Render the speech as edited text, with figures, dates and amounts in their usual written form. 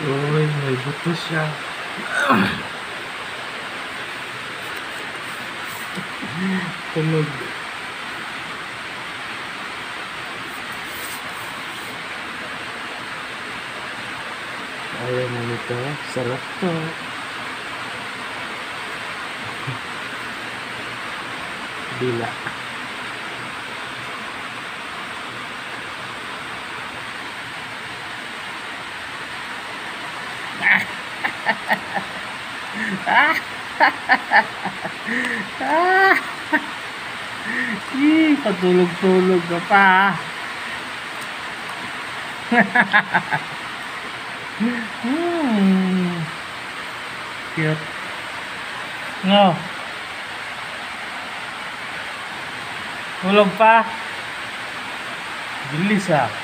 Uy, may buto siya. Tunog. Ayaw mo nito. Sarap to. Dila. Patulog-tulog ka pa. Cute. No. Tulog pa. Bilis ah.